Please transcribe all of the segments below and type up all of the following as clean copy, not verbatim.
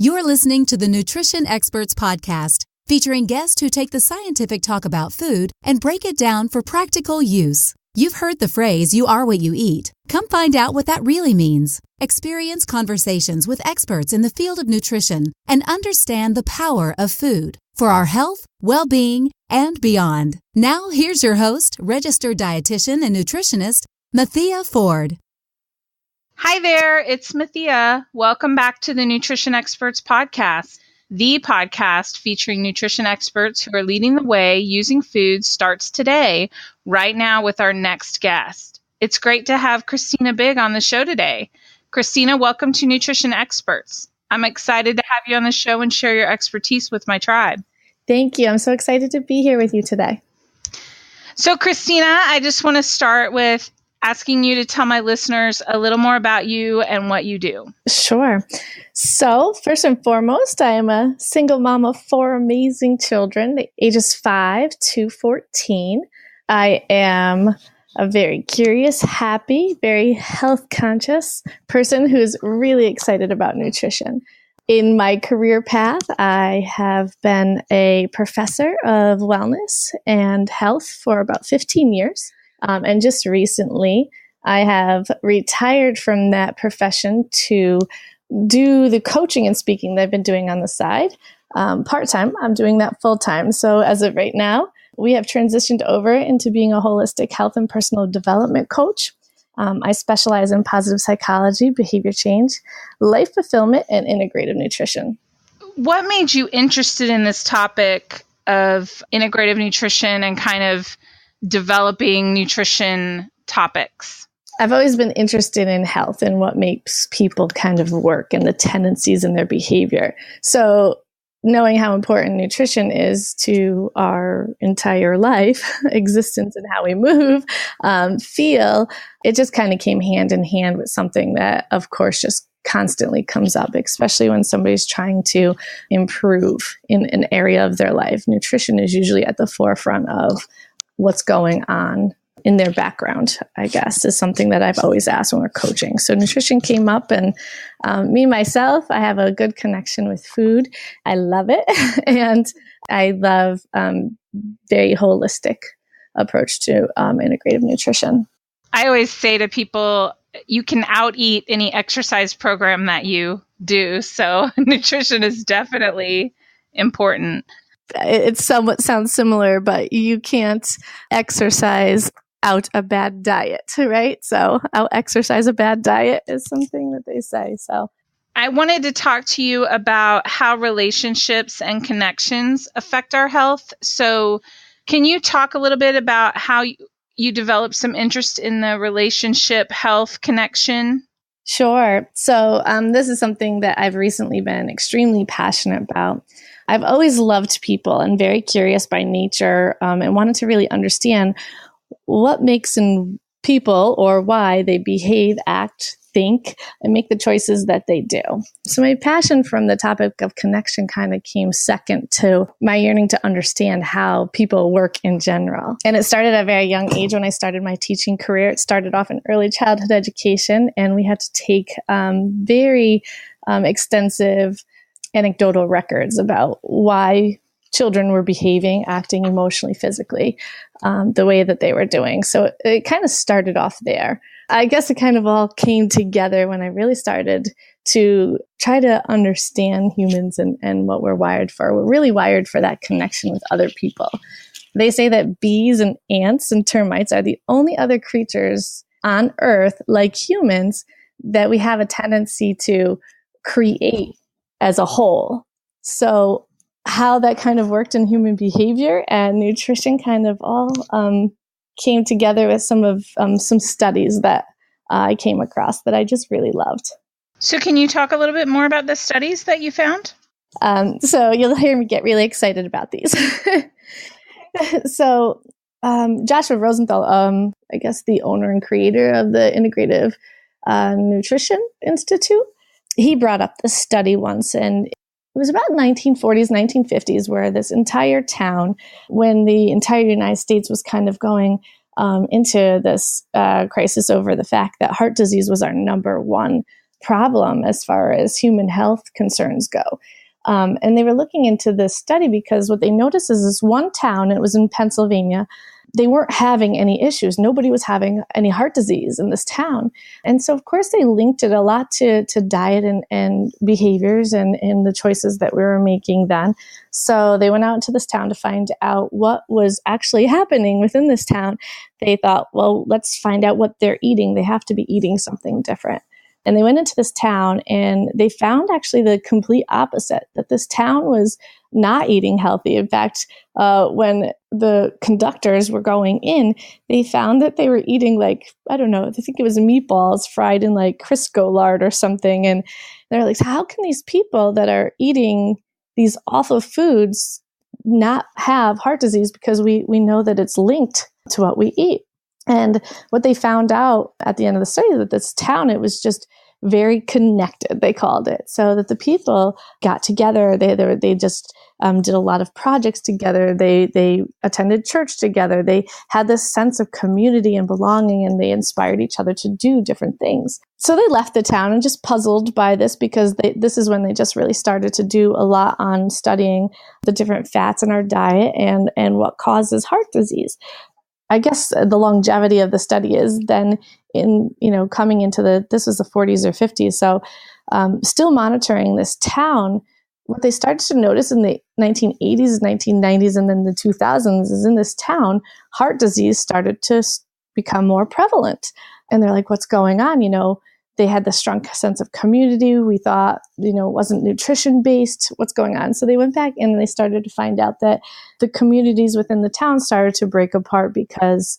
You're listening to the Nutrition Experts Podcast, featuring guests who take the scientific talk about food and break it down for practical use. You've heard the phrase, "You are what you eat." Come find out what that really means. Experience conversations with experts in the field of nutrition and understand the power of food for our health, well-being, and beyond. Now, here's your host, registered dietitian and nutritionist, Mathea Ford. Hi there, it's Mathea. Welcome back to the Nutrition Experts Podcast, the podcast featuring nutrition experts who are leading the way using food starts today, right now with our next guest. It's great to have Christina Bieg on the show today. Christina, welcome to Nutrition Experts. I'm excited to have you on the show and share your expertise with my tribe. Thank you. I'm so excited to be here with you today. So Christina, I just want to start with asking you to tell my listeners a little more about you and what you do. Sure. So first and foremost, I am a single mom of 4 amazing children, the ages 5 to 14. I am a very curious, happy, very health conscious person who is really excited about nutrition. In my career path, I have been a professor of wellness and health for about 15 years. And just recently, I have retired from that profession to do the coaching and speaking that I've been doing on the side. Part-time, I'm doing that full-time. So as of right now, we have transitioned over into being a holistic health and personal development coach. I specialize in positive psychology, behavior change, life fulfillment, and integrative nutrition. What made you interested in this topic of integrative nutrition and kind of developing nutrition topics? I've always been interested in health and what makes people kind of work and the tendencies in their behavior. So knowing how important nutrition is to our entire life, existence, and how we move, feel, it just kind of came hand in hand with something that, of course, just constantly comes up, especially when somebody's trying to improve in an area of their life. Nutrition is usually at the forefront of what's going on in their background, I guess, is something that I've always asked when we're coaching. So nutrition came up, and me, myself, I have a good connection with food. I love it. And I love very holistic approach to integrative nutrition. I always say to people, you can out-eat any exercise program that you do. So nutrition is definitely important. It somewhat sounds similar, but you can't exercise out a bad diet, right? So out exercise a bad diet is something that they say. So I wanted to talk to you about how relationships and connections affect our health. So can you talk a little bit about how you developed some interest in the relationship health connection? Sure. So this is something that I've recently been extremely passionate about. I've always loved people and very curious by nature, and wanted to really understand what makes in people or why they behave, act, think, and make the choices that they do. So my passion from the topic of connection kind of came second to my yearning to understand how people work in general. And it started at a very young age when I started my teaching career. It started off in early childhood education, and we had to take very extensive anecdotal records about why children were behaving, acting emotionally, physically, the way that they were doing. So it kind of started off there. I guess it kind of all came together when I really started to try to understand humans and what we're wired for. We're really wired for that connection with other people. They say that bees and ants and termites are the only other creatures on Earth, like humans, that we have a tendency to create as a whole. So how that kind of worked in human behavior and nutrition kind of all came together with some studies that I came across that I just really loved. So can you talk a little bit more about the studies that you found? So you'll hear me get really excited about these. So Joshua Rosenthal, I guess the owner and creator of the Integrative Nutrition Institute, he brought up this study once, and it was about 1940s, 1950s, where this entire town, when the entire United States was kind of going into this crisis over the fact that heart disease was our number one problem as far as human health concerns go. And they were looking into this study because what they noticed is this one town, and it was in Pennsylvania, they weren't having any issues. Nobody was having any heart disease in this town. And so, of course, they linked it a lot to diet and behaviors and the choices that we were making then. So they went out into this town to find out what was actually happening within this town. They thought, well, let's find out what they're eating. They have to be eating something different. And they went into this town and they found actually the complete opposite, that this town was not eating healthy. In fact, when the conductors were going in, they found that they were eating like, I don't know, I think it was meatballs fried in like Crisco lard or something. And they're like, how can these people that are eating these awful foods not have heart disease? Because we know that it's linked to what we eat. And what they found out at the end of the study, that this town, it was just very connected, they called it. So that the people got together, they just did a lot of projects together. They attended church together. They had this sense of community and belonging, and they inspired each other to do different things. So they left the town and just puzzled by this, because this is when they just really started to do a lot on studying the different fats in our diet and what causes heart disease. I guess the longevity of the study is then coming into this was the 40s or 50s. So still monitoring this town, what they started to notice in the 1980s, 1990s, and then the 2000s is in this town, heart disease started to become more prevalent. And they're like, what's going on? They had this strong sense of community. We thought, it wasn't nutrition based. What's going on? So they went back and they started to find out that the communities within the town started to break apart because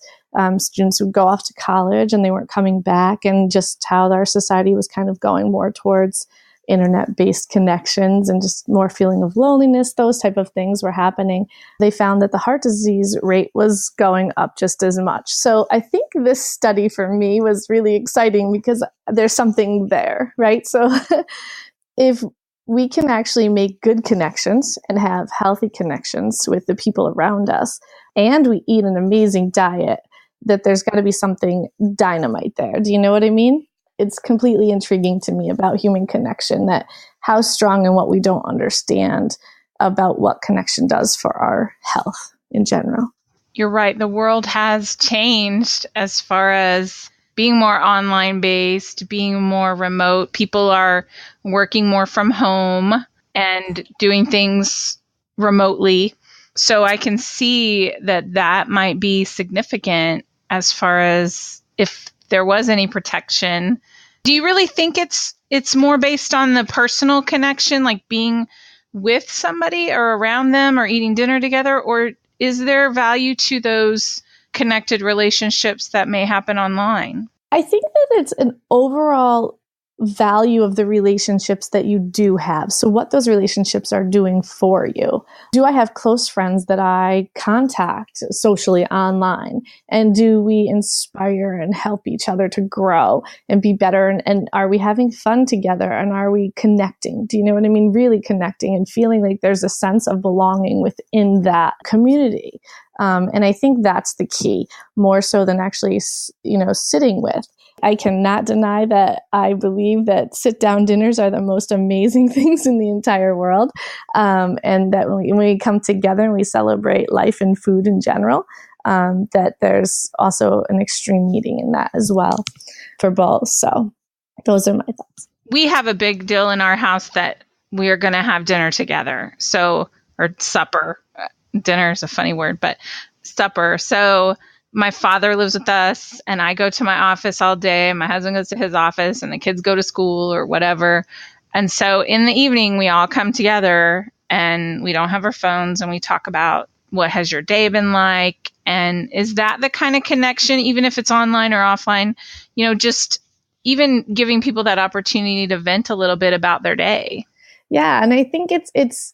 students would go off to college and they weren't coming back, and just how our society was kind of going more towards internet-based connections and just more feeling of loneliness. Those type of things were happening. They found that the heart disease rate was going up just as much. So I think this study for me was really exciting because there's something there, right? So if we can actually make good connections and have healthy connections with the people around us, and we eat an amazing diet, that there's got to be something dynamite there. Do you know what I mean? It's completely intriguing to me about human connection, that how strong and what we don't understand about what connection does for our health in general. You're right. The world has changed as far as being more online based, being more remote. People are working more from home and doing things remotely. So I can see that might be significant as far as if there was any protection. Do you really think it's more based on the personal connection, like being with somebody or around them or eating dinner together? Or is there value to those connected relationships that may happen online? I think that it's an overall value of the relationships that you do have. So what those relationships are doing for you. Do I have close friends that I contact socially online? And do we inspire and help each other to grow and be better? And are we having fun together? And are we connecting? Do you know what I mean? Really connecting and feeling like there's a sense of belonging within that community. And I think that's the key, more so than actually, sitting with. I cannot deny that I believe that sit-down dinners are the most amazing things in the entire world, and that when we come together and we celebrate life and food in general, that there's also an extreme meaning in that as well for both. So those are my thoughts. We have a big deal in our house that we are going to have dinner together. So, or supper. Dinner is a funny word, but supper. So my father lives with us and I go to my office all day. My husband goes to his office and the kids go to school or whatever. And so in the evening, we all come together and we don't have our phones and we talk about what has your day been like? And is that the kind of connection, even if it's online or offline, just even giving people that opportunity to vent a little bit about their day? Yeah. And I think it's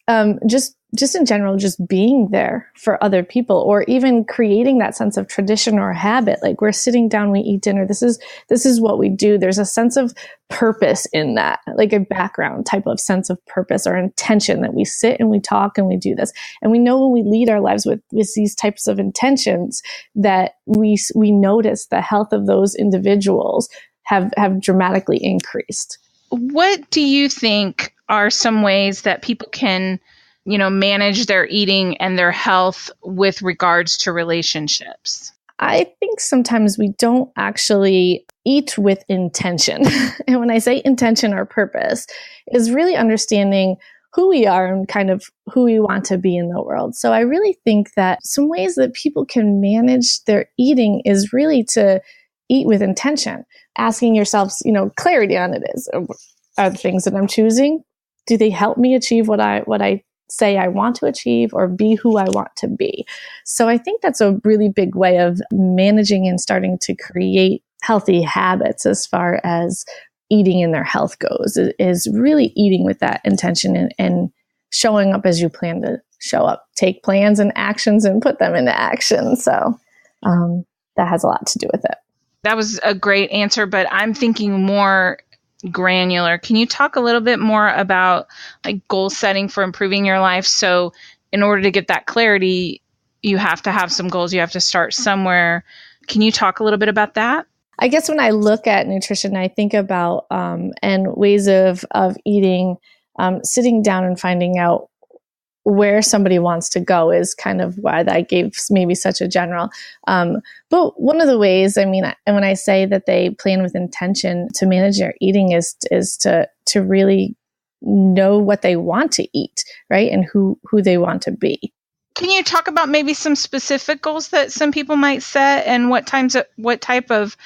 just in general, just being there for other people, or even creating that sense of tradition or habit. Like we're sitting down, we eat dinner. This is what we do. There's a sense of purpose in that, like a background type of sense of purpose or intention, that we sit and we talk and we do this. And we know when we lead our lives with these types of intentions, that we notice the health of those individuals have dramatically increased. what do you think are some ways that people can, manage their eating and their health with regards to relationships? I think sometimes we don't actually eat with intention. And when I say intention or purpose, is really understanding who we are and kind of who we want to be in the world. So I really think that some ways that people can manage their eating is really to eat with intention, asking yourselves, clarity on it is. Are the things that I'm choosing, do they help me achieve what I say I want to achieve or be who I want to be? So I think that's a really big way of managing and starting to create healthy habits as far as eating and their health goes, is really eating with that intention and showing up as you plan to show up. Take plans and actions and put them into action. So that has a lot to do with it. That was a great answer, but I'm thinking more granular. Can you talk a little bit more about like goal setting for improving your life? So in order to get that clarity, you have to have some goals. You have to start somewhere. Can you talk a little bit about that? I guess when I look at nutrition, I think about and ways of eating, sitting down and finding out where somebody wants to go is kind of why I gave maybe such a general. But one of the ways, and when I say that they plan with intention to manage their eating is to really know what they want to eat, right? And who they want to be. Can you talk about maybe some specific goals that some people might set and what type of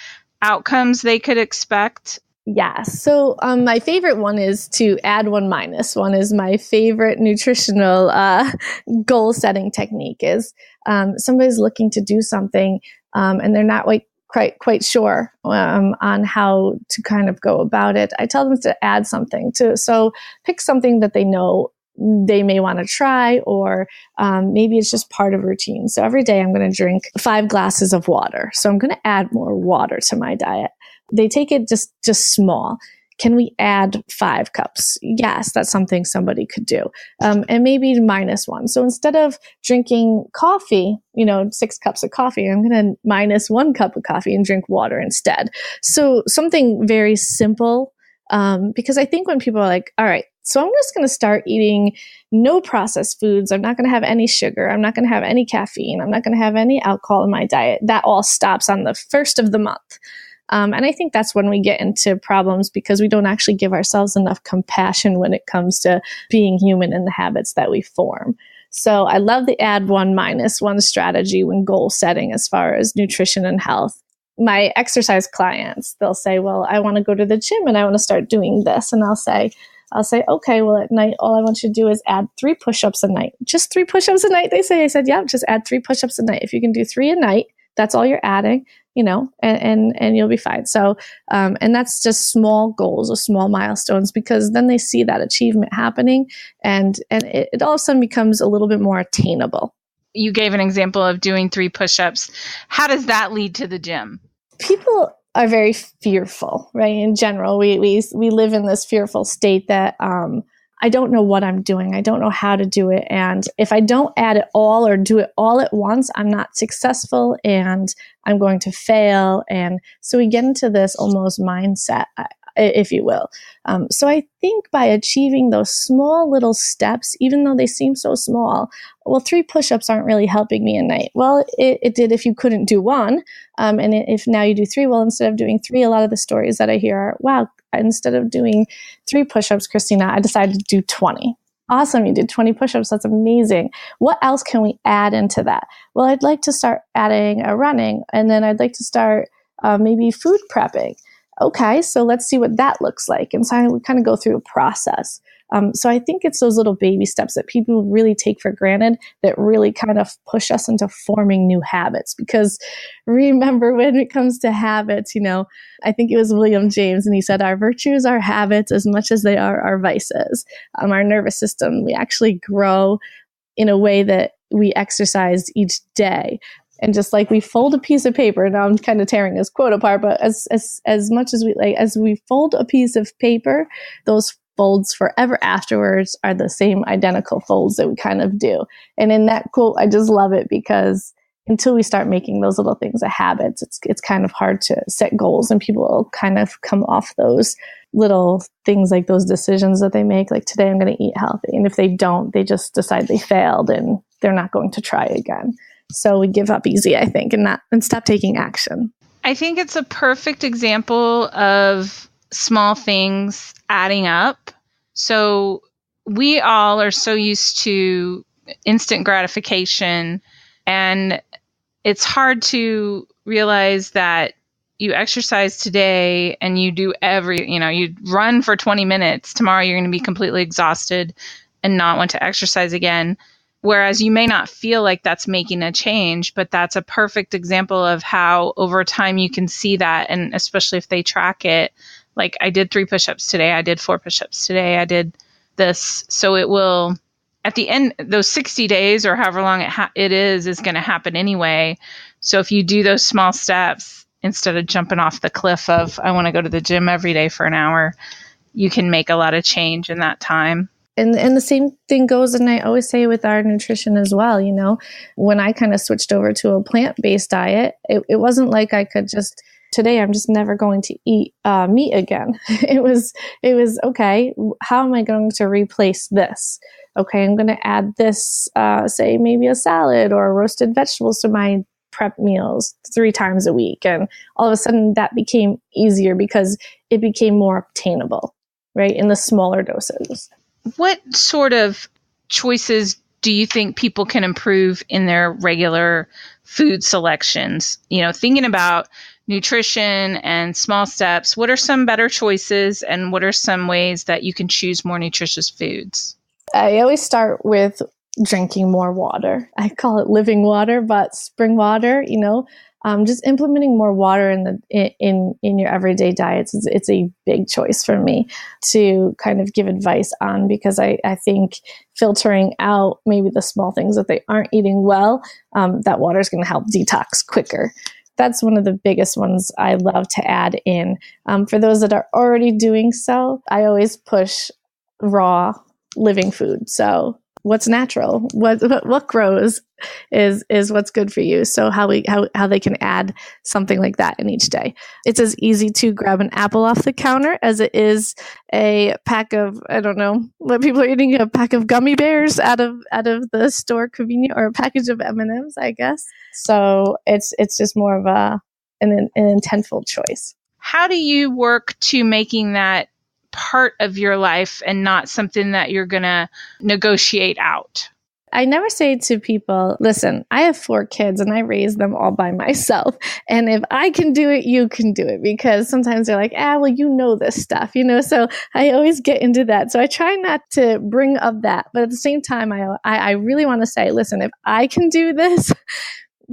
outcomes they could expect? Yeah. So my favorite one is to add 1 minus. 1 is my favorite nutritional goal setting technique. Is somebody's looking to do something and they're not quite sure on how to kind of go about it. I tell them to add something so pick something that they know they may want to try, or maybe it's just part of routine. So every day I'm going to drink 5 glasses of water. So I'm going to add more water to my diet. They take it just small. Can we add 5 cups? Yes, that's something somebody could do. And maybe -1. So instead of drinking coffee, 6 cups of coffee, I'm going to -1 cup of coffee and drink water instead. So something very simple. Because I think when people are like, all right, so I'm just going to start eating no processed foods. I'm not going to have any sugar. I'm not going to have any caffeine. I'm not going to have any alcohol in my diet. That all stops on the first of the month. And I think that's when we get into problems because we don't actually give ourselves enough compassion when it comes to being human and the habits that we form. So I love the add 1 minus 1 strategy when goal setting as far as nutrition and health. My exercise clients, they'll say, well, I want to go to the gym and I want to start doing this. And I'll say, okay, well, at night, all I want you to do is add 3 push-ups a night. Just 3 push-ups a night, they say. I said, yeah, just add 3 push-ups a night. If you can do 3 a night, that's all you're adding, and you'll be fine. So, and that's just small goals or small milestones, because then they see that achievement happening and it all of a sudden becomes a little bit more attainable. You gave an example of doing 3 push-ups. How does that lead to the gym? People are very fearful, right? In general, we live in this fearful state that I don't know what I'm doing. I don't know how to do it. And if I don't add it all or do it all at once, I'm not successful and I'm going to fail. And so we get into this almost mindset, if you will. So I think by achieving those small little steps, even though they seem so small, well, 3 push-ups aren't really helping me at night. Well, it did if you couldn't do 1. And if now you do 3, well, instead of doing 3, a lot of the stories that I hear are, wow, instead of doing 3 push-ups, Christina, I decided to do 20. Awesome, you did 20 push-ups. That's amazing. What else can we add into that? Well, I'd like to start adding running, and then I'd like to start maybe food prepping. Okay, so let's see what that looks like. And so we kind of go through a process. So I think it's those little baby steps that people really take for granted that really kind of push us into forming new habits. Because remember, when it comes to habits, I think it was William James, and he said, our virtues are habits as much as they are our vices. Our nervous system, we actually grow in a way that we exercise each day. And just like we fold a piece of paper, now I'm kind of tearing this quote apart, but as much as we fold a piece of paper, those folds forever afterwards are the same identical folds that we kind of do. And in that quote, I just love it because until we start making those little things a habit, it's kind of hard to set goals, and people will kind of come off those little things, like those decisions that they make, like today I'm going to eat healthy. And if they don't, they just decide they failed and they're not going to try again. So we give up easy, I think, and stop taking action. I think it's a perfect example of small things adding up. So we all are so used to instant gratification, and it's hard to realize that you exercise today and you do you run for 20 minutes. Tomorrow you're going to be completely exhausted and not want to exercise again. Whereas you may not feel like that's making a change, but that's a perfect example of how over time you can see that. And especially if they track it, like I did 3 push-ups today, I did 4 push-ups today, I did this. So it will, at the end, those 60 days or however long it is going to happen anyway. So if you do those small steps, instead of jumping off the cliff of, I want to go to the gym every day for an hour, you can make a lot of change in that time. And the same thing goes, and I always say with our nutrition as well, when I kind of switched over to a plant-based diet, it wasn't like I could just, today I'm just never going to eat meat again. It was, okay, how am I going to replace this? Okay, I'm going to add this, say maybe a salad or roasted vegetables to my prep meals 3 times a week. And all of a sudden that became easier because it became more obtainable, right, in the smaller doses. What sort of choices do you think people can improve in their regular food selections? Thinking about nutrition and small steps, what are some better choices and what are some ways that you can choose more nutritious foods? I always start with drinking more water. I call it living water, but spring water, just implementing more water in your everyday diets. It's a big choice for me to kind of give advice on, because I think filtering out maybe the small things that they aren't eating well, that water is going to help detox quicker. That's one of the biggest ones I love to add in. For those that are already doing so, I always push raw living food. So what's natural, what grows is what's good for you. So how they can add something like that in each day. It's as easy to grab an apple off the counter as it is a pack of, I don't know what people are eating, a pack of gummy bears out of the store convenient, or a package of M&Ms, I guess. So it's just more of an intentful choice. How do you work to making that part of your life and not something that you're going to negotiate out? I never say to people, listen, I have 4 kids and I raised them all by myself. And if I can do it, you can do it. Because sometimes they're like, well, this stuff, So I always get into that. So I try not to bring up that. But at the same time, I really want to say, listen, if I can do this,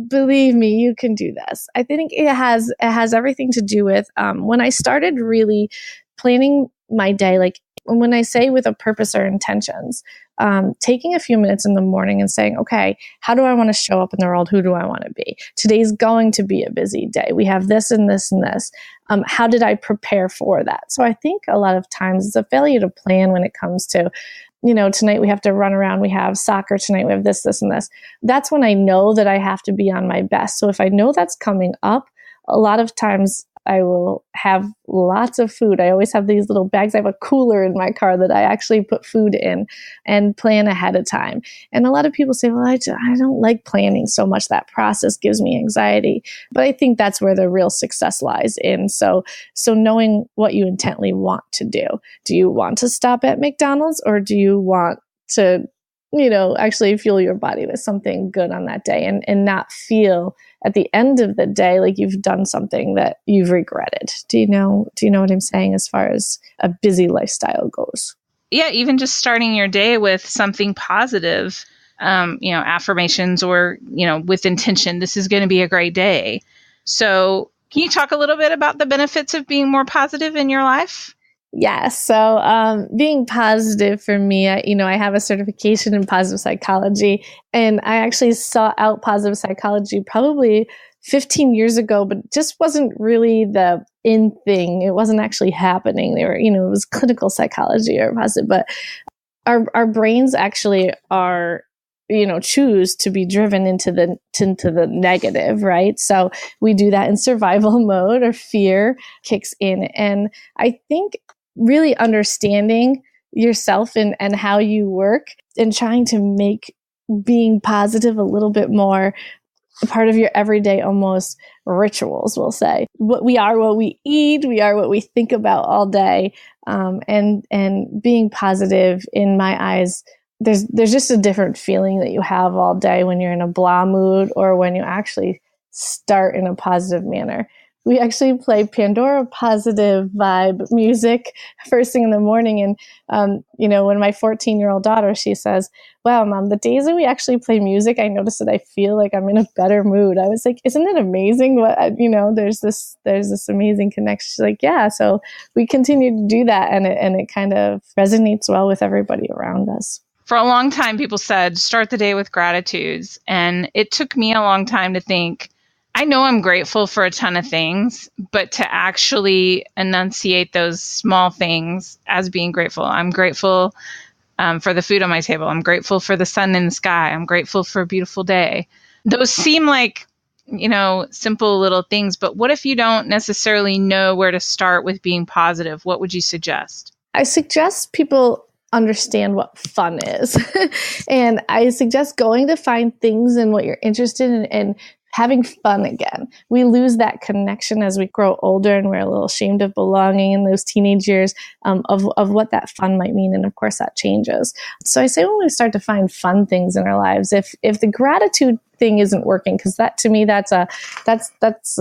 believe me, you can do this. I think it has everything to do with when I started really planning my day, like when I say with a purpose or intentions, taking a few minutes in the morning and saying, okay, how do I want to show up in the world? Who do I want to be? Today's going to be a busy day. We have this and this and this. How did I prepare for that? So I think a lot of times it's a failure to plan when it comes to, tonight we have to run around. We have soccer tonight. We have this, this, and this. That's when I know that I have to be on my best. So if I know that's coming up, a lot of times I will have lots of food. I always have these little bags. I have a cooler in my car that I actually put food in and plan ahead of time. And a lot of people say, well, I don't like planning so much. That process gives me anxiety. But I think that's where the real success lies in. So knowing what you intently want to do. Do you want to stop at McDonald's, or do you want to, actually fuel your body with something good on that day and not feel at the end of the day like you've done something that you've regretted? Do you know what I'm saying as far as a busy lifestyle goes? Yeah, even just starting your day with something positive, affirmations or, with intention, this is going to be a great day. So can you talk a little bit about the benefits of being more positive in your life? Yeah. So, being positive for me, I have a certification in positive psychology, and I actually sought out positive psychology probably 15 years ago, but it just wasn't really the in thing. It wasn't actually happening. It was clinical psychology or positive, but our brains actually are choose to be driven into the negative, right? So we do that in survival mode, or fear kicks in. And I think really understanding yourself and how you work, and trying to make being positive a little bit more a part of your everyday, almost rituals, we'll say. We are what we eat, we are what we think about all day. And being positive, in my eyes, there's just a different feeling that you have all day when you're in a blah mood, or when you actually start in a positive manner. We actually play Pandora positive vibe music first thing in the morning. And, when my 14-year-old daughter, she says, "Wow, Mom, the days that we actually play music, I notice that I feel like I'm in a better mood." I was like, "Isn't it amazing? There's this amazing connection." She's like, "Yeah." So we continue to do that, and it kind of resonates well with everybody around us. For a long time, people said, start the day with gratitudes. And it took me a long time to think, I know I'm grateful for a ton of things, but to actually enunciate those small things as being grateful. I'm grateful for the food on my table. I'm grateful for the sun in the sky. I'm grateful for a beautiful day. Those seem like, simple little things, but what if you don't necessarily know where to start with being positive? What would you suggest? I suggest people understand what fun is. And I suggest going to find things in what you're interested in and having fun again. We lose that connection as we grow older, and we're a little ashamed of belonging in those teenage years, of what that fun might mean. And of course that changes. So I say, when we start to find fun things in our lives, if the gratitude thing isn't working, because that, to me, that's a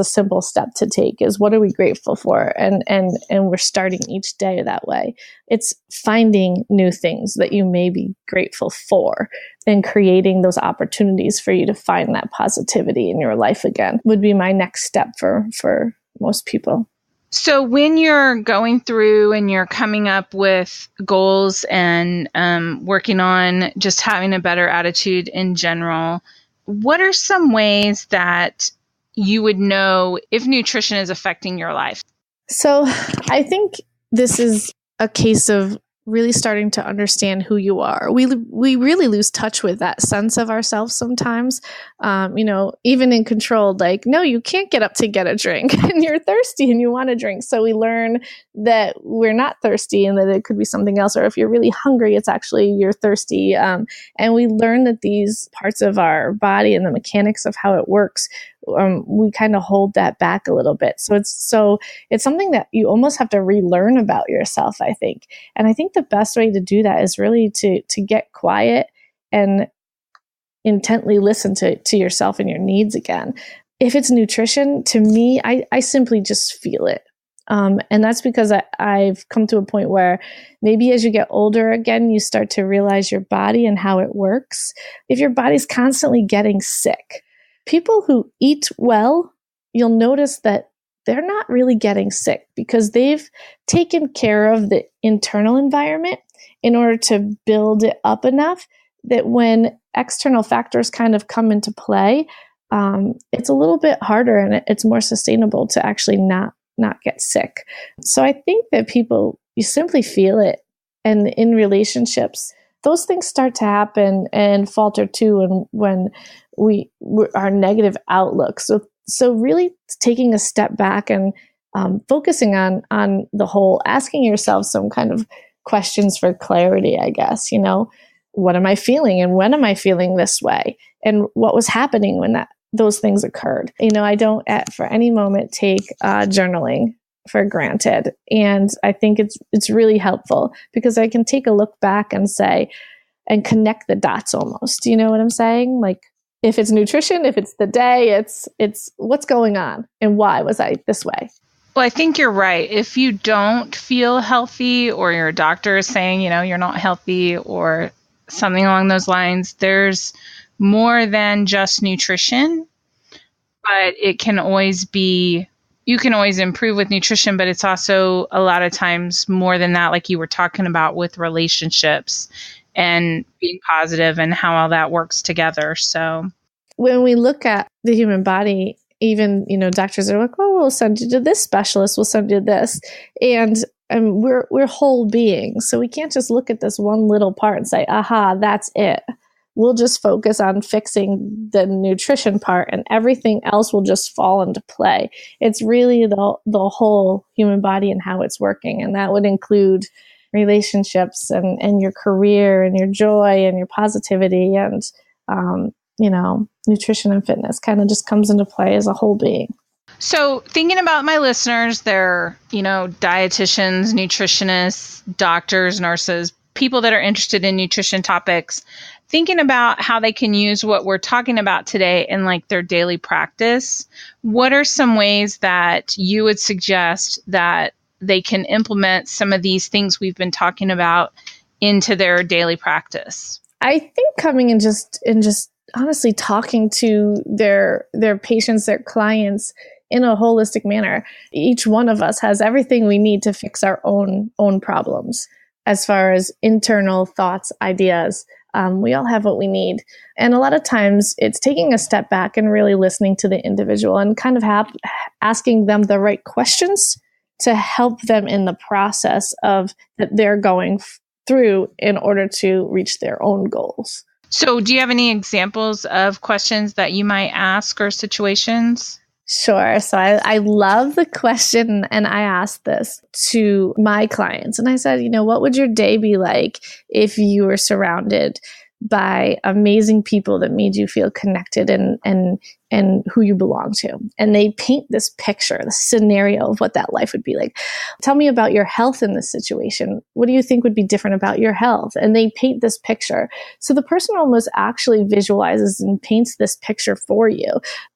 simple step to take, is what are we grateful for? And we're starting each day that way. It's finding new things that you may be grateful for, and creating those opportunities for you to find that positivity in your life again would be my next step for most people. So when you're going through and you're coming up with goals and working on just having a better attitude in general, what are some ways that you would know if nutrition is affecting your life? So I think this is a case of really starting to understand who you are. We really lose touch with that sense of ourselves sometimes. Even in control, like, no, you can't get up to get a drink and you're thirsty and you want a drink. So we learn that we're not thirsty and that it could be something else. Or if you're really hungry, it's actually you're thirsty. And we learn that these parts of our body and the mechanics of how it works, we kind of hold that back a little bit. So it's something that you almost have to relearn about yourself, I think. And I think the best way to do that is really to get quiet and intently listen to yourself and your needs again. If it's nutrition, to me, I simply just feel it. And that's because I've come to a point where maybe as you get older again, you start to realize your body and how it works. If your body's constantly getting sick, people who eat well, you'll notice that they're not really getting sick because they've taken care of the internal environment in order to build it up enough that when external factors kind of come into play, it's a little bit harder and it's more sustainable to actually not get sick. So I think that you simply feel it. And in relationships, those things start to happen and falter too when our negative outlook. So really taking a step back and focusing on the whole, asking yourself some kind of questions for clarity, I guess. What am I feeling and when am I feeling this way? And what was happening when those things occurred? I don't for any moment take journaling for granted. And I think it's really helpful because I can take a look back and say, and connect the dots almost. Do you know what I'm saying? Like, if it's nutrition, if it's the day, it's what's going on and why was I this way? Well, I think you're right. If you don't feel healthy or your doctor is saying, you're not healthy or something along those lines, there's more than just nutrition, but it can always be, you can always improve with nutrition, but it's also a lot of times more than that, like you were talking about with relationships and being positive and how all that works together. So when we look at the human body, even, doctors are like, oh, we'll send you to this specialist, we'll send you this. And we're whole beings. So we can't just look at this one little part and say, aha, that's it. we'll just focus on fixing the nutrition part and everything else will just fall into play. It's really the whole human body and how it's working. And that would include relationships and your career and your joy and your positivity and, nutrition and fitness kind of just comes into play as a whole being. So thinking about my listeners, they're, dietitians, nutritionists, doctors, nurses, people that are interested in nutrition topics, thinking about how they can use what we're talking about today in like their daily practice. What are some ways that you would suggest that they can implement some of these things we've been talking about into their daily practice? I think coming and just honestly talking to their patients, their clients in a holistic manner. Each one of us has everything we need to fix our own problems as far as internal thoughts, ideas. We all have what we need. And a lot of times it's taking a step back and really listening to the individual and kind of asking them the right questions to help them in the process of that they're going through in order to reach their own goals. So do you have any examples of questions that you might ask or situations? Sure. So I love the question, and I asked this to my clients. And I said, what would your day be like if you were surrounded by amazing people that made you feel connected and who you belong to? And they paint this picture, the scenario of what that life would be like. Tell me about your health in this situation. What do you think would be different about your health? And they paint this picture. So the person almost actually visualizes and paints this picture for you.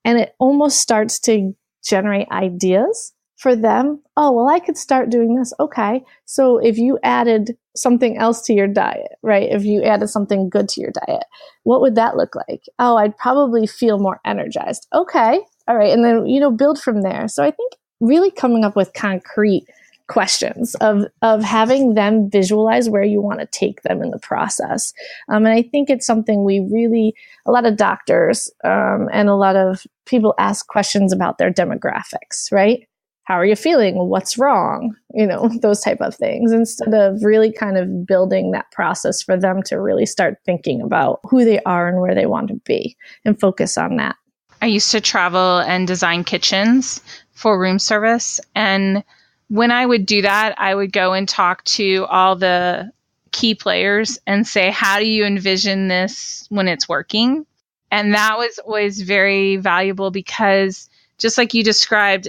And it almost starts to generate ideas for them. Oh, well, I could start doing this. Okay. So if you added something else to your diet, right? If you added something good to your diet, what would that look like? Oh, I'd probably feel more energized. Okay. All right. And then, build from there. So I think really coming up with concrete questions of having them visualize where you want to take them in the process. And I think it's something a lot of doctors and a lot of people ask questions about their demographics, right? How are you feeling? What's wrong? Those type of things, instead of really kind of building that process for them to really start thinking about who they are and where they want to be and focus on that. I used to travel and design kitchens for room service. And when I would do that, I would go and talk to all the key players and say, how do you envision this when it's working? And that was always very valuable because just like you described,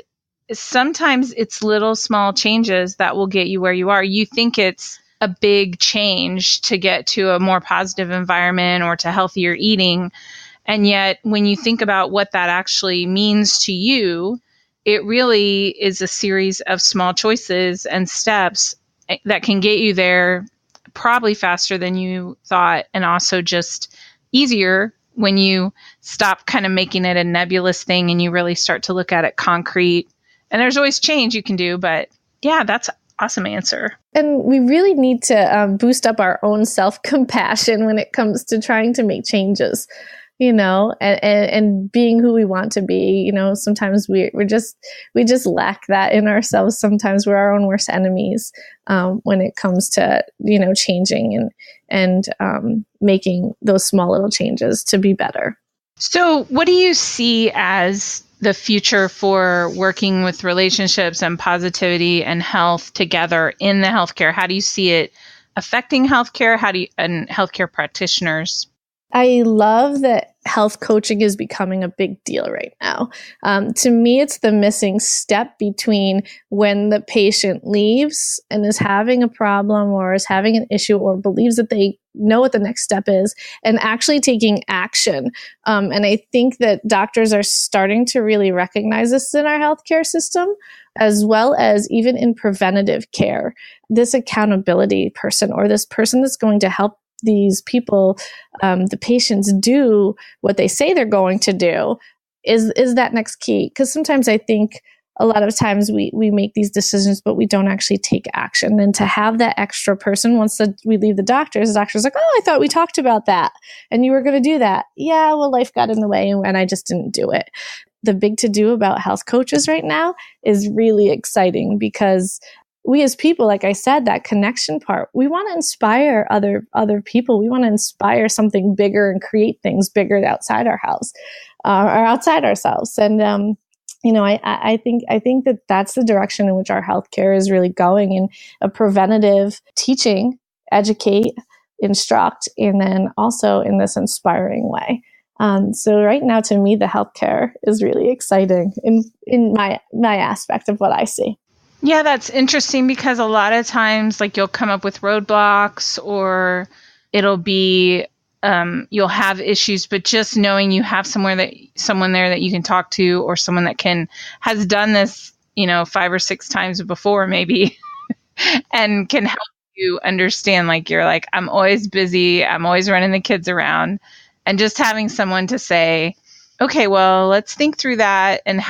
sometimes it's little small changes that will get you where you are. You think it's a big change to get to a more positive environment or to healthier eating. And yet when you think about what that actually means to you, it really is a series of small choices and steps that can get you there probably faster than you thought, and also just easier when you stop kind of making it a nebulous thing and you really start to look at it concrete. And there's always change you can do, but yeah, that's an awesome answer. And we really need to boost up our own self-compassion when it comes to trying to make changes, and being who we want to be. Sometimes we just lack that in ourselves. Sometimes we're our own worst enemies when it comes to, changing and making those small little changes to be better. So what do you see as the future for working with relationships and positivity and health together in the healthcare? How do you see it affecting healthcare? And healthcare practitioners? I love that health coaching is becoming a big deal right now. To me, it's the missing step between when the patient leaves and is having a problem or is having an issue or believes that they know what the next step is and actually taking action. And I think that doctors are starting to really recognize this in our healthcare system, as well as even in preventative care. This accountability person or this person that's going to help these people, the patients, do what they say they're going to do is that next key. Because sometimes I think a lot of times we make these decisions, but we don't actually take action. And to have that extra person, once we leave the doctor's like, oh, I thought we talked about that and you were going to do that. Yeah, well, life got in the way and I just didn't do it. The big to-do about health coaches right now is really exciting because we as people, like I said, that connection part, we want to inspire other people. We want to inspire something bigger and create things bigger outside our house or outside ourselves. And, I think that that's the direction in which our healthcare is really going, in a preventative teaching, educate, instruct, and then also in this inspiring way. So right now, to me, the healthcare is really exciting in my aspect of what I see. Yeah, that's interesting, because a lot of times, like, you'll come up with roadblocks, or it'll be you'll have issues, but just knowing you have someone there that you can talk to, or someone that has done this, 5 or 6 times before maybe, and can help you understand, like, you're like, I'm always busy, I'm always running the kids around, and just having someone to say, okay, well, let's think through that, and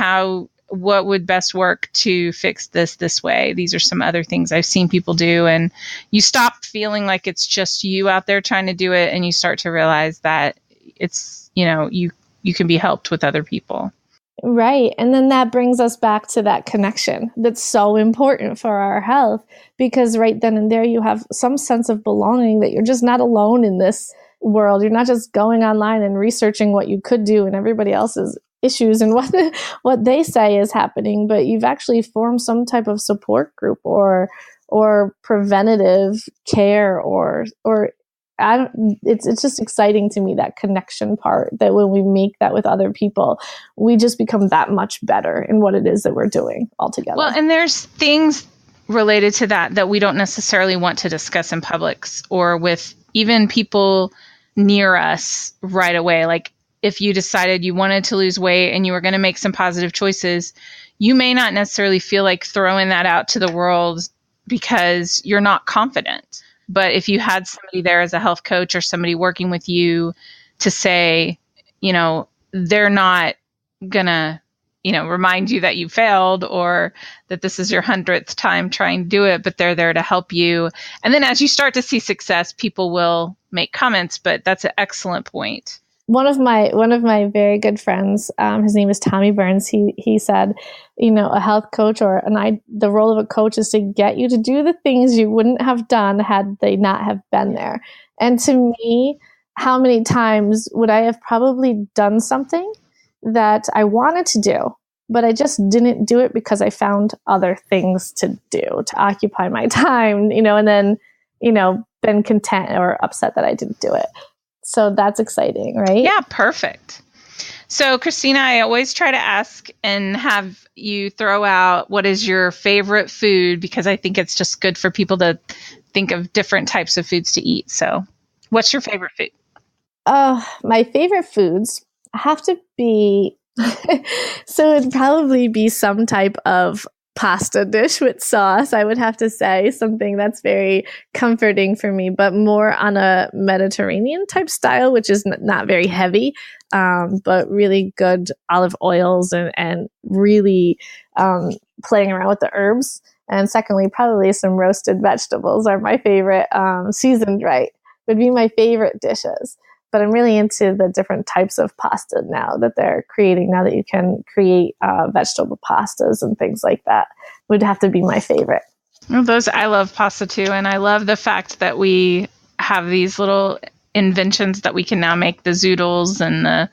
what would best work to fix this way. These are some other things I've seen people do. And you stop feeling like it's just you out there trying to do it. And you start to realize that it's, you can be helped with other people. Right. And then that brings us back to that connection that's so important for our health, because right then and there you have some sense of belonging, that you're just not alone in this world. You're not just going online and researching what you could do and everybody else's issues and what they say is happening, but you've actually formed some type of support group or preventative care or it's just exciting to me, that connection part, that when we make that with other people, we just become that much better in what it is that we're doing altogether. Well, and there's things related to that we don't necessarily want to discuss in public or with even people near us right away. Like, if you decided you wanted to lose weight and you were going to make some positive choices, you may not necessarily feel like throwing that out to the world because you're not confident. But if you had somebody there as a health coach or somebody working with you to say, they're not going to, remind you that you failed or that this is your 100th time trying to do it, but they're there to help you. And then as you start to see success, people will make comments, but that's an excellent point. One of my very good friends, his name is Tommy Burns. He said, a health coach the role of a coach is to get you to do the things you wouldn't have done had they not have been there. And to me, how many times would I have probably done something that I wanted to do, but I just didn't do it because I found other things to do to occupy my time, and then, been content or upset that I didn't do it. So that's exciting, right? Yeah, perfect. So, Christina, I always try to ask and have you throw out what is your favorite food, because I think it's just good for people to think of different types of foods to eat. So, what's your favorite food? My favorite foods have to be, so it'd probably be some type of pasta dish with sauce. I would have to say something that's very comforting for me, but more on a Mediterranean type style, which is not very heavy, but really good olive oils and really playing around with the herbs. And secondly, probably some roasted vegetables are my favorite. Seasoned right would be my favorite dishes. But I'm really into the different types of pasta now that they're creating, now that you can create vegetable pastas and things like that, would have to be my favorite. Well, I love pasta too. And I love the fact that we have these little inventions that we can now make the zoodles and the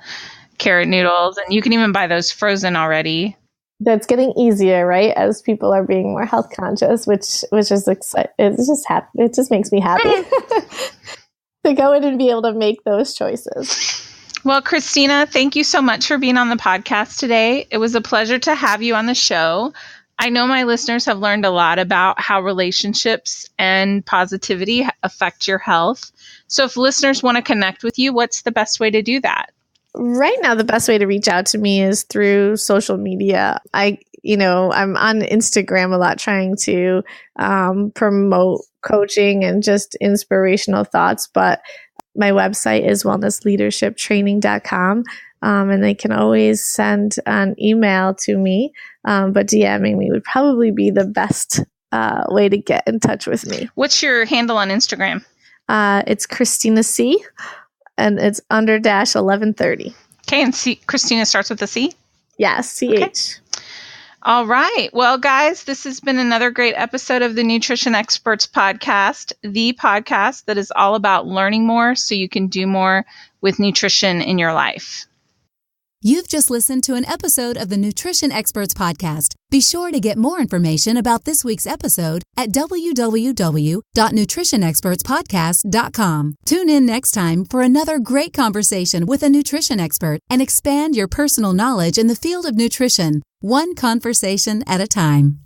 carrot noodles. And you can even buy those frozen already. That's getting easier, right? As people are being more health conscious, which is exciting. It just makes me happy. To go in and be able to make those choices. Well, Christina, thank you so much for being on the podcast today. It was a pleasure to have you on the show. I know my listeners have learned a lot about how relationships and positivity affect your health. So if listeners want to connect with you, what's the best way to do that? Right now, the best way to reach out to me is through social media. I'm on Instagram a lot, trying to promote coaching and just inspirational thoughts. But my website is wellnessleadershiptraining.com. And they can always send an email to me. But DMing me would probably be the best way to get in touch with me. What's your handle on Instagram? It's Christina C. And it's _1130. Okay, and Christina starts with a C? Yes, CH. All right. Well, guys, this has been another great episode of the Nutrition Experts Podcast, the podcast that is all about learning more so you can do more with nutrition in your life. You've just listened to an episode of the Nutrition Experts Podcast. Be sure to get more information about this week's episode at www.nutritionexpertspodcast.com. Tune in next time for another great conversation with a nutrition expert and expand your personal knowledge in the field of nutrition, one conversation at a time.